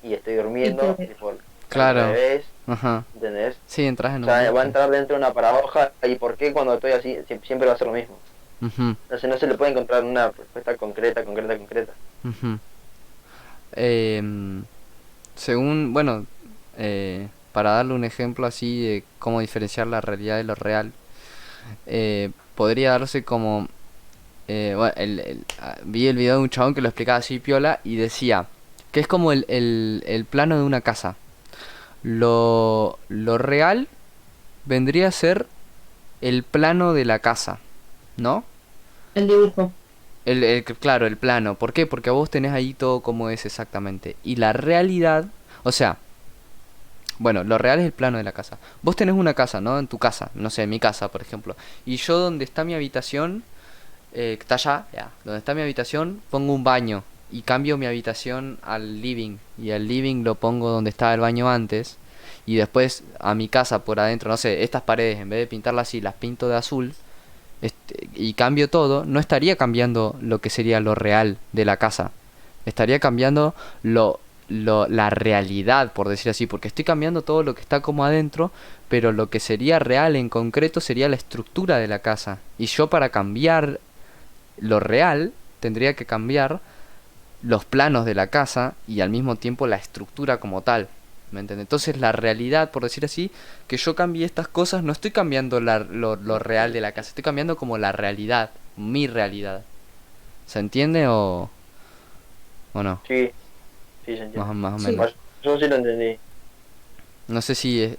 y estoy Y durmiendo? te, Tipo, al Claro. revés, Ajá. ¿entendés? Sí, entras O en un sea, va a bucle. entrar dentro de una paradoja y por qué cuando estoy así siempre va a ser lo mismo. Ujú, Entonces no se le puede encontrar una respuesta concreta. ujú. Em, Según, bueno, para darle un ejemplo así de cómo diferenciar la realidad de lo real, podría darse como... bueno, vi el video de un chabón que lo explicaba así piola y decía que es como el plano de una casa. Lo real vendría a ser el plano de la casa, ¿no? El dibujo. Claro, el plano. ¿Por qué? Porque vos tenés ahí todo como es exactamente. Y la realidad, o sea, bueno, lo real es el plano de la casa. Vos tenés una casa, ¿no? En tu casa, no sé, en mi casa, por ejemplo. Y yo donde está mi habitación, que está allá, ya, donde está mi habitación, pongo un baño. Y cambio mi habitación al living. Y al living lo pongo donde estaba el baño antes. Y después a mi casa por adentro, no sé, estas paredes, en vez de pintarlas así, las pinto de azul. Y cambio todo, no estaría cambiando lo que sería lo real de la casa. Estaría cambiando la realidad, por decir así, porque estoy cambiando todo lo que está como adentro, pero lo que sería real en concreto sería la estructura de la casa. Y yo para cambiar lo real tendría que cambiar los planos de la casa y al mismo tiempo la estructura como tal. ¿Me entiendes? Entonces la realidad, por decir así, que yo cambie estas cosas, no estoy cambiando lo real de la casa, estoy cambiando como la realidad, mi realidad. ¿Se entiende o no? Sí, sí, se entiende. Más o Sí. menos. Yo sí lo entendí. No sé si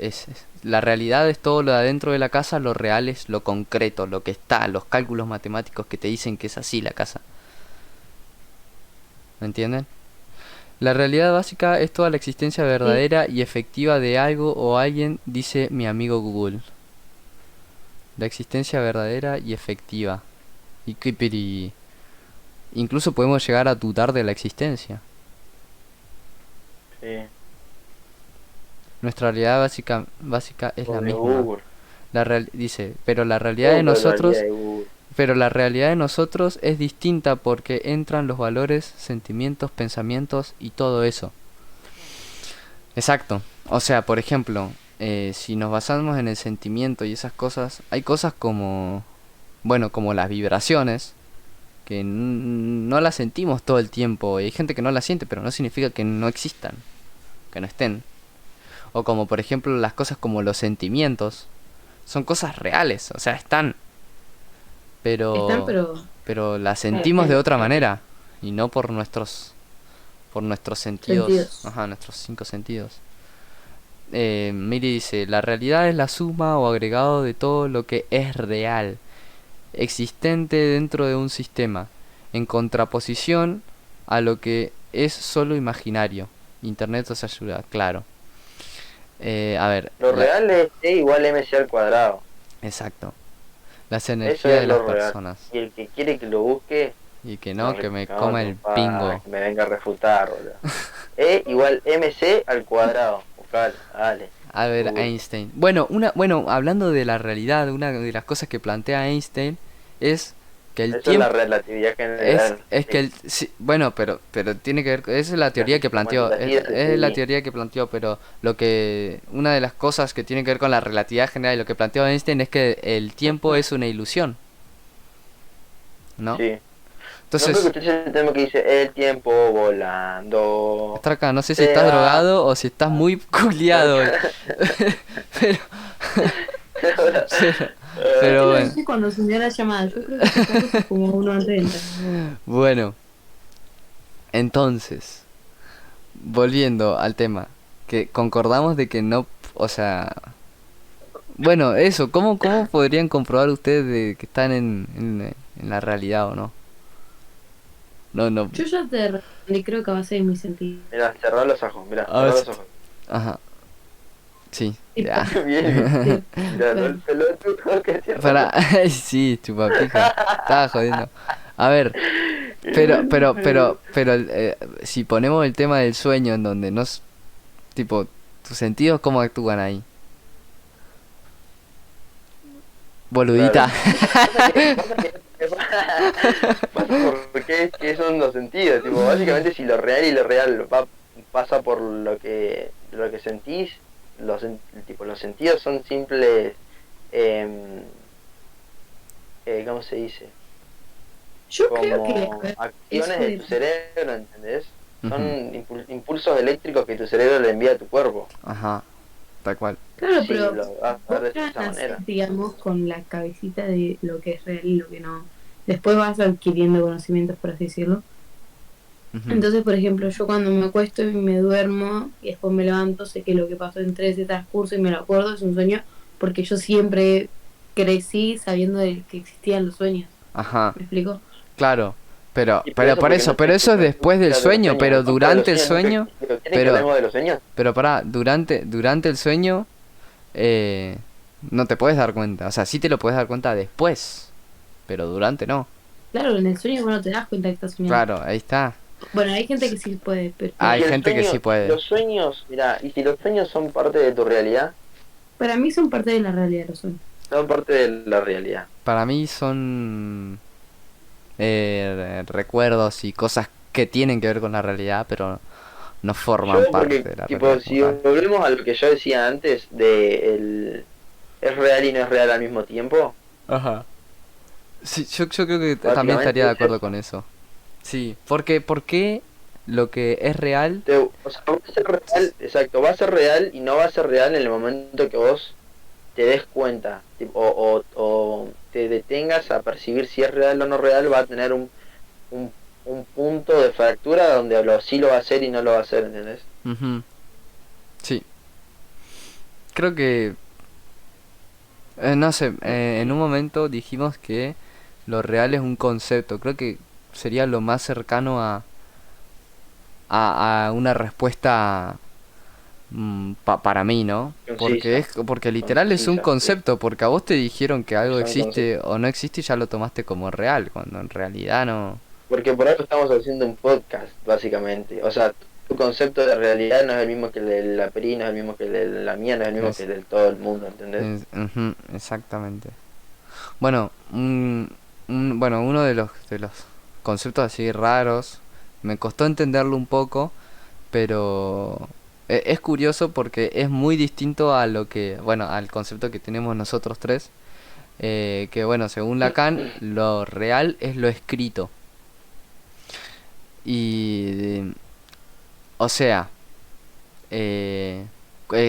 la realidad es todo lo de adentro de la casa, lo real es lo concreto, lo que está, los cálculos matemáticos que te dicen que es así la casa. ¿Me entienden? La realidad básica es toda la existencia verdadera y efectiva de algo o alguien, dice mi amigo Google. La existencia verdadera y efectiva. Incluso podemos llegar a dudar de la existencia. Sí. Nuestra realidad básica es la Pobre misma. Google. Dice, pero la realidad de Pobre nosotros, realidad de Google. pero la realidad de nosotros es distinta porque entran los valores, sentimientos, pensamientos y todo eso. Exacto. O sea, por ejemplo, si nos basamos en el sentimiento y esas cosas, hay cosas como, bueno, como las vibraciones, que no las sentimos todo el tiempo. Y hay gente que no las siente, pero no significa que no existan, que no estén. O como por ejemplo las cosas como los sentimientos, son cosas reales, o sea, están, Están, pero pero las sentimos de otra manera y no por nuestros sentidos, ajá, nuestros 5 sentidos. Miri dice, la realidad es la suma o agregado de todo lo que es real, existente dentro de un sistema, en contraposición a lo que es solo imaginario. Internet os ayuda, claro. A ver, Lo real es E igual MC al cuadrado. exacto. Las Eso energías es de las lo real. personas. Y el que quiere que lo busque, Y que no, no, que me no, coma el papá, pingo. que me venga a refutar, boludo. E igual MC al cuadrado. Buscalo, dale. A ver, Google. Einstein. Bueno, hablando de la realidad, una de las cosas que plantea Einstein es que el Eso es tiempo la relatividad general. es que bueno, pero tiene que ver, esa es la teoría que planteó, es la teoría que planteó, pero una de las cosas que tiene que ver con la relatividad general y lo que planteó Einstein es que el tiempo es una ilusión, ¿no? Sí. Entonces, No creo que escuché el tema que dice el tiempo volando. Straca, no sé si estás drogado o si estás muy culiado hoy. pero, pero no bueno. sé cuando se me da la llamada. Yo creo que es como uno antes de entrar. Bueno, entonces, volviendo al tema, que concordamos de que no, o sea, bueno, eso, ¿cómo podrían comprobar ustedes de que están en la realidad o no? No, Yo ya te respondí, creo que va a ser mi sentido. Mira, cerrá los ojos, mira, A cerrá ver los si- ojos. ajá, sí, Sí, ya. Bien, Sí, mira, no claro. el pelotudo que cierra. Para, sí, chupapija, estaba jodiendo. A ver, pero, si ponemos el tema del sueño en donde nos, tipo, tus sentidos, ¿cómo actúan ahí? Boludita. Pasa porque son los sentidos, tipo, básicamente si lo real y lo real pasa por lo que sentís, tipo, los sentidos son simples, ¿cómo se dice? Yo creo que Como a ver, acciones eso de de- tu cerebro, ¿entendés? Son Ujú. impulsos eléctricos que tu cerebro le envía a tu cuerpo. Ajá. tal cual. Claro, Sí, pero lo vas a vos ver de ya esa manera. nacés, digamos, con la cabecita de lo que es real y lo que no. Después vas adquiriendo conocimientos, por así decirlo. Ujú. Entonces, por ejemplo, yo cuando me acuesto y me duermo y después me levanto, sé que lo que pasó entre ese transcurso y me lo acuerdo, es un sueño, porque yo siempre crecí sabiendo de que existían los sueños. Ajá, ¿Me explico? claro. Pero, Y por pero eso, por porque no eso, pero tenés eso es después del conciencia de los sueño, sueños. El pero concepto de los durante el sueños nunca sueño, existió. ¿Quieren que pero, hablemos de los sueños? pero pará, durante el sueño, eh, no te puedes dar cuenta. O sea, sí te lo puedes dar cuenta después, pero durante no. Claro, en el sueño vos no te das cuenta que estás soñando. Claro, ahí está. Bueno, hay gente que sí puede, Y Hay si pero el gente que sí sueño, puede. los sueños, mira, y si los sueños son parte de tu realidad, para mí son parte de la realidad los sueños. son parte de la realidad. Para mí son recuerdos y cosas que tienen que ver con la realidad, pero no forman Yo, porque, parte de la tipo, realidad como si tal. volvemos a lo que yo decía antes, de es real y no es real al mismo tiempo, Ajá. Sí, yo creo que también estaría básicamente de es acuerdo con eso. eso. Sí, porque ¿por qué lo que es real? O sea, va a ser real, exacto, va a ser real y no va a ser real en el momento que vos te des cuenta, tipo, o te detengas a percibir si es real o no real, va a tener un, un punto de fractura donde sí lo va a hacer y no lo va a hacer, ¿entendés? Ujú. Sí, creo que, no sé, en un momento dijimos que lo real es un concepto. Creo que sería lo más cercano a una respuesta para mí, ¿no? Porque Concisa, porque literal es un concisa, sí. concepto, porque a vos te dijeron que algo Son existe conceptos. o no existe y ya lo tomaste como real, cuando en realidad no. Porque por algo estamos haciendo un podcast, básicamente. O sea, tu concepto de realidad no es el mismo que el de la Peri, no es el mismo que el de la mía, no es el mismo que Es, el de todo el mundo, ¿entendés? ujú, exactamente. Bueno, bueno, uno de los conceptos así raros, me costó entenderlo un poco, pero es curioso porque es muy distinto a lo que, bueno, al concepto que tenemos nosotros tres, que bueno, según Lacan, lo real es lo escrito. Y, o sea, eh,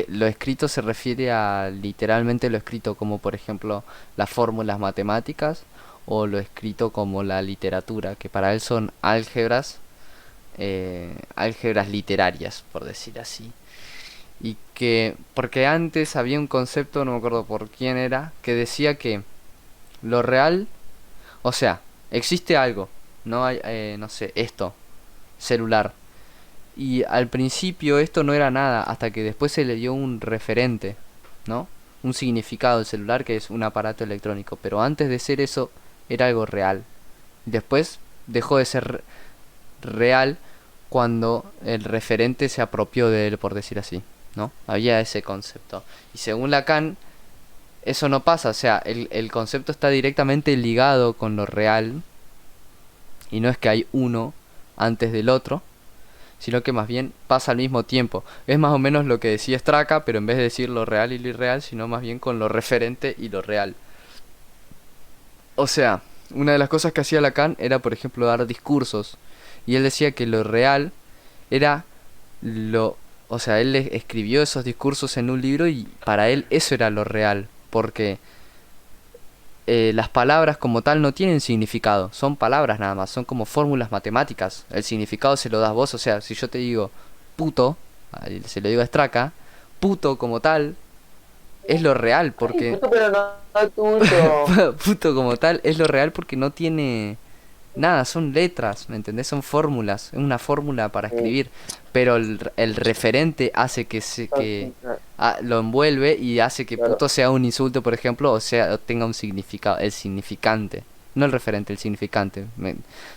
lo escrito se refiere a literalmente lo escrito, como por ejemplo las fórmulas matemáticas, o lo escrito como la literatura, que para él son álgebras, álgebras literarias, por decir así. Y que, porque antes había un concepto, no me acuerdo por quién era, que decía que lo real, o sea, existe algo, no hay, no sé, esto, celular. Y al principio esto no era nada, hasta que después se le dio un referente, ¿no? Un significado al celular, que es un aparato electrónico. Pero antes de ser eso, era algo real. Después dejó de ser real cuando el referente se apropió de él, por decir así, ¿no? Había ese concepto. Y según Lacan, eso no pasa, o sea, el concepto está directamente ligado con lo real, y no es que hay uno antes del otro, sino que más bien pasa al mismo tiempo. Es más o menos lo que decía Straka, pero en vez de decir lo real y lo irreal, sino más bien con lo referente y lo real. O sea, una de las cosas que hacía Lacan era, por ejemplo, dar discursos. Y él decía que lo real era lo... O sea, él escribió esos discursos en un libro y para él eso era lo real. Porque las palabras como tal no tienen significado, son palabras nada más, son como fórmulas matemáticas. El significado se lo das vos, o sea, si yo te digo puto, se lo digo a Straka, puto como tal es lo real, Ay, porque puto, pero no, no tuyo. puto como tal es lo real porque no tiene nada, son letras, ¿me entendés? Son fórmulas, es una fórmula para Sí, escribir, pero el referente hace concisa, lo envuelve y hace que claro. puto sea un insulto, por ejemplo, o sea, o tenga un significado, el significante, no el referente, el significante.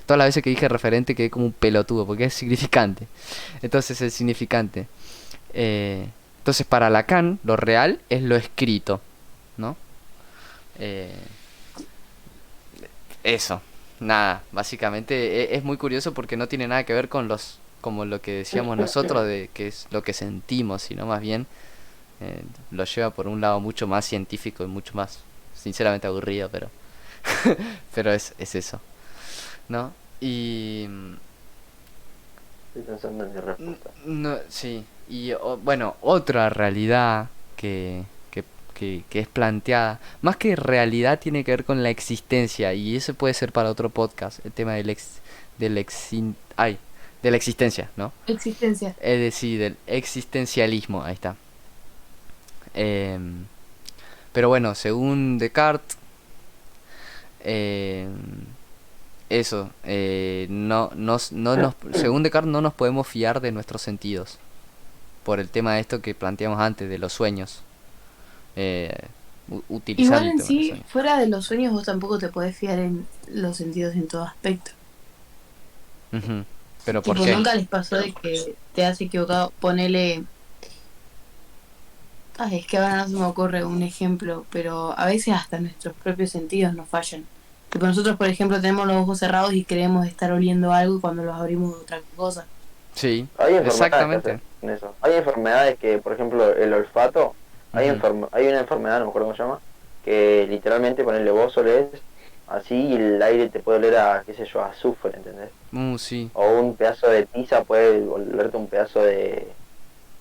Todas las veces que dije referente quedé como un pelotudo, porque es significante. Entonces el significante. Entonces para Lacan, lo real es lo escrito, ¿no? Eh, Eso, nada, básicamente es muy curioso porque no tiene nada que ver con los, como lo que decíamos nosotros de que es lo que sentimos, sino más bien lo lleva por un lado mucho más científico y mucho más, sinceramente aburrido, pero es eso, ¿no? Y Estoy pensando en mi respuesta. no, sí, y bueno, otra realidad que, que es planteada. Más que realidad tiene que ver con la existencia, y eso puede ser para otro podcast, el tema de la existencia, ¿no? Existencia. Es decir, del existencialismo, ahí está. Pero bueno, según Descartes, eh, eso, según Descartes no nos podemos fiar de nuestros sentidos, por el tema de esto que planteamos antes, de los sueños. Utilizando Igual el en tema de los sí, sueños. fuera de los sueños, vos tampoco te podés fiar en los sentidos en todo aspecto. Ujú. Pero ¿por Tipo, qué? nunca les pasó de que te has equivocado. Ponele. Ay, es que ahora no se me ocurre un ejemplo, pero a veces hasta nuestros propios sentidos nos fallan. Tipo, nosotros, por ejemplo, tenemos los ojos cerrados y creemos estar oliendo algo y cuando los abrimos otra cosa. Sí, Hay enfermedades que exactamente. hacen eso. Hay enfermedades que, por ejemplo, el olfato, hay, Ujú. hay una enfermedad, no me acuerdo cómo se llama, que literalmente ponerle vos olés así y el aire te puede oler a, qué sé yo, a azufre, ¿entendés? Sí, O un pedazo de pizza puede olerte un pedazo de,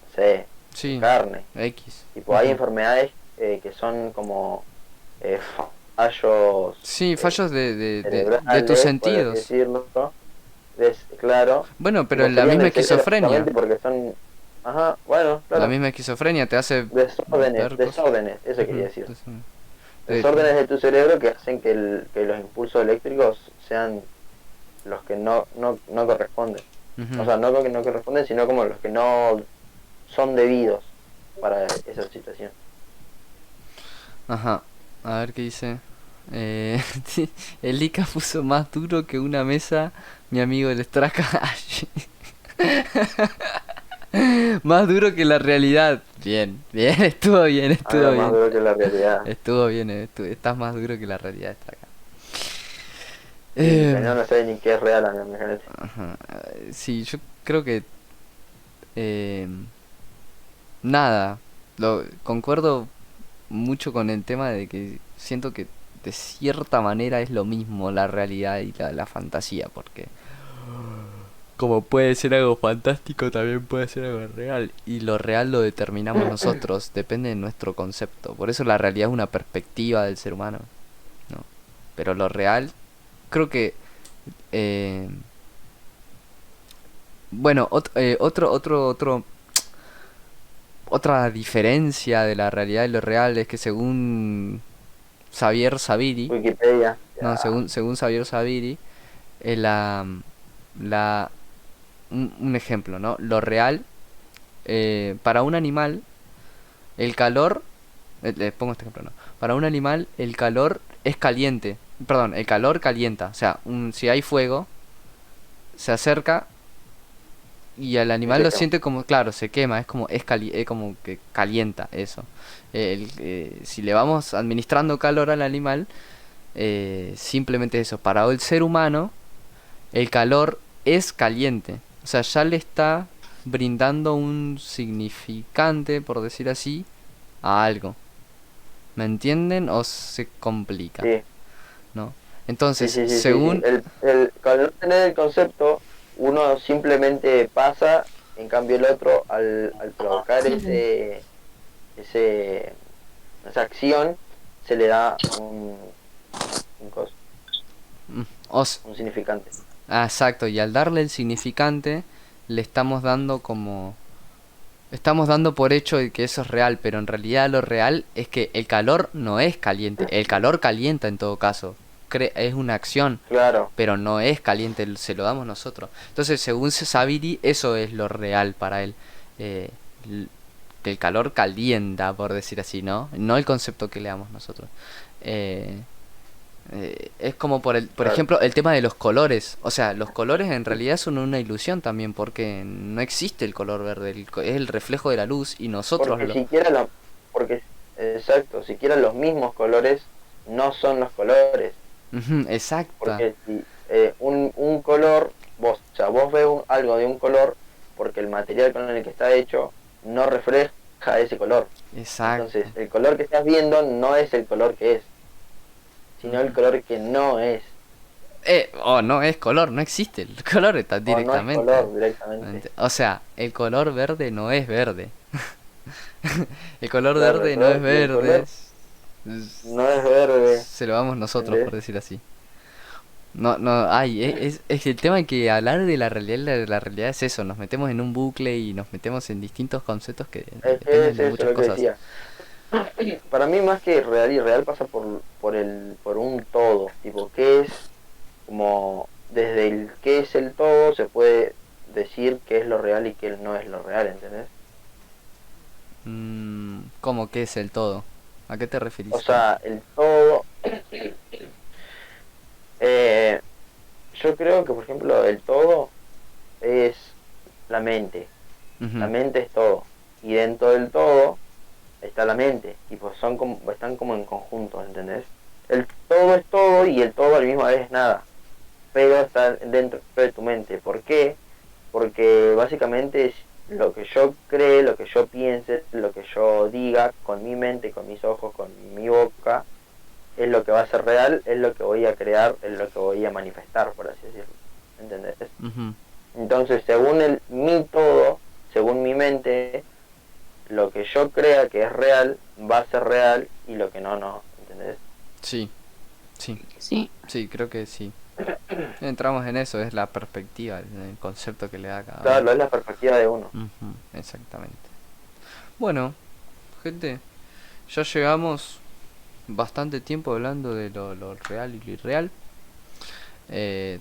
no sé, de sí, carne. X. Tipo, hay Ujú. enfermedades que son como fallos Sí, fallos de tus cerebrales, por así sentidos. decirlo, claro, Bueno, pero tipo la serían misma del cerebro esquizofrenia. justamente porque son, ajá, bueno, La claro, misma esquizofrenia te hace ver cosas. desórdenes, eso quería Ujú. decir. De- Desórdenes de tu cerebro que hacen que, que los impulsos eléctricos sean los que no corresponden. O ujú. sea, no que no corresponden, sino como los que no son debidos para esa situación. Ajá. A ver qué dice. Sí, el Ica puso más duro que una mesa, mi amigo el Strakash. Más duro que la realidad. Bien, bien, estuvo bien, estuvo Algo más bien. duro que la realidad. Estuvo bien, estás más duro que la realidad, Strakash. Sí, si Eh, no, no sé ni qué es real, imagínate. ajá. Sí, yo creo que eh, nada. Concuerdo mucho con el tema de que siento que de cierta manera es lo mismo la realidad y la fantasía, porque como puede ser algo fantástico, también puede ser algo real. Y lo real lo determinamos nosotros, depende de nuestro concepto. Por eso la realidad es una perspectiva del ser humano, ¿no? Pero lo real, creo que... eh, bueno, otra diferencia de la realidad y lo real es que según Xavier Saviri, Wikipedia, no, ya. según Xavier Saviri, la, un ejemplo, ¿no? Lo real, para un animal, el calor, le pongo este ejemplo, ¿no? Para un animal, el calor es caliente, perdón, el calor calienta, o sea, si hay fuego, se acerca y el animal Ese lo quema. siente como, claro, se quema, es como que calienta eso. Si le vamos administrando calor al animal, simplemente eso. Para el ser humano, el calor es caliente. O sea, ya le está brindando un significante, por decir así, a algo. ¿Me entienden o se complica? Sí, ¿No? sí, Entonces, sí, sí, sí, sí. según... Al no tener el concepto, uno simplemente pasa, en cambio el otro, al provocar Sí. ese, esa acción, se le da mm, os- un significante. exacto, y al darle el significante, le estamos dando como... Estamos dando por hecho de que eso es real, pero en realidad lo real es que el calor no es caliente. El calor calienta en todo caso. Es una acción, Claro, pero no es caliente, se lo damos nosotros. Entonces, según Sabiri, eso es lo real para él. Eh, que el calor calienta, por decir así, ¿no? No el concepto que le damos nosotros. Eh, es como por claro. ejemplo, el tema de los colores. O sea, los colores en realidad son una ilusión también, porque no existe el color verde. Es el reflejo de la luz y nosotros Porque lo... siquiera porque, exacto, siquiera los mismos colores no son los colores. Ujú, exacta. Porque si un color, o sea, vos ves algo de un color porque el material con el que está hecho no refleja ese color. Entonces, Exacto. el color que estás viendo no es el color que es, sino el Ujú. color que no es, No es color, no existe. El color está o no es directamente. color directamente. O sea, el color verde no es verde. El color Claro, verde el no es color- y el verde. color Es- no es verde, Se lo damos nosotros, ¿entendés? por decir así. No, no, ay, es el tema que hablar de la realidad es eso, nos metemos en un bucle y nos metemos en distintos conceptos que Es que dependen es de eso muchas lo que cosas. decía. Para mí más que real y real pasa por un todo, tipo, ¿qué es? Como desde el qué es el todo se puede decir qué es lo real y qué no es lo real, ¿entendés? ¿Cómo que es el todo? ¿A qué te O referís con? sea, el todo, eh, yo creo que por ejemplo el todo es la mente. La Ujú, mente es todo. Y dentro del todo está la mente. Y pues son como, están como en conjunto, ¿entendés? El todo es todo y el todo a la misma vez es nada. Pero está dentro de tu mente. ¿Por qué? Porque básicamente es lo que yo cree, lo que yo piense, lo que yo diga con mi mente, con mis ojos, con mi boca, es lo que va a ser real, es lo que voy a crear, es lo que voy a manifestar, por así decirlo. ¿Entendés? ujú. Entonces, según mi todo, según mi mente, lo que yo crea que es real va a ser real y lo que no, no. ¿Entendés? Sí, sí, Sí, sí, creo que sí. Entramos en eso, es la perspectiva, el concepto que le da a cada uno. Claro, es la perspectiva de uno. Ujú, exactamente. Bueno, gente, ya llegamos bastante tiempo hablando de lo real y lo irreal.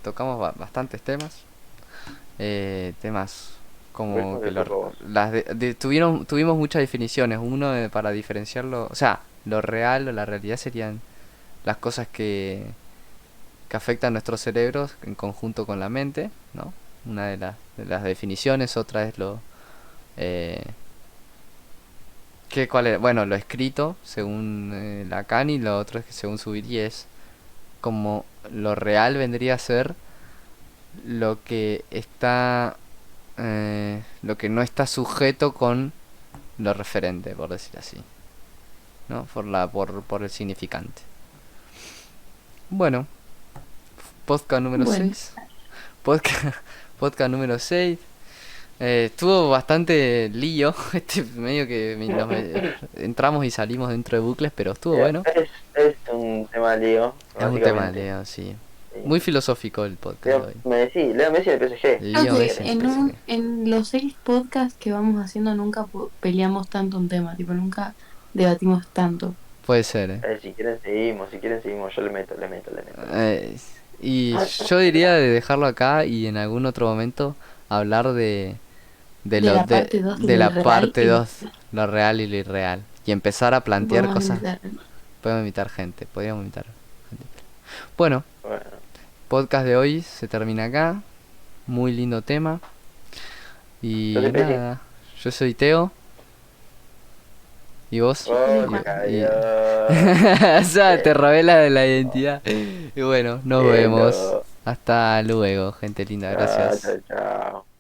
Tocamos bastantes temas. Temas como ¿Cómo que te tocó a vos? tuvimos muchas definiciones. Uno para diferenciarlo, o sea, lo real o la realidad serían las cosas que afectan nuestros cerebros en conjunto con la mente, ¿no? Una de las definiciones, otra es eh, ¿cuál era? Bueno, lo escrito, según Lacan, y lo otro es que según Zubiri es como lo real vendría a ser lo que está, lo que no está sujeto con lo referente, por decir así, ¿no? Por el significante. Bueno, podcast número bueno. 6 Podcast, podcast número 6. Estuvo bastante lío, medio que entramos y salimos dentro de bucles, pero estuvo bueno. Es un tema lío, Es un tema, básicamente. Leo, sí. Sí. Muy filosófico el podcast de hoy. Leo Messi del PSG. Creo Leo que Messi en el PSG. en los 6 podcasts que vamos haciendo nunca peleamos tanto un tema, tipo, nunca debatimos tanto. Puede ser, ¿eh? Si quieren seguimos, yo le meto. Eh, y yo diría de dejarlo acá y en algún otro momento hablar De la parte 2 de del la real parte y 2 lo real y lo irreal. Y empezar a plantear podemos cosas. invitar. Podríamos invitar gente. Bueno, Bueno, podcast de hoy se termina acá. Muy lindo tema. Y yo soy Peti. nada, yo soy Teo. ¿Y vos? Oh, Juan. O sea, te robé la de la identidad. Y bueno, nos vemos. Cielo. Hasta luego, gente linda. Chao, Gracias. chao, chao.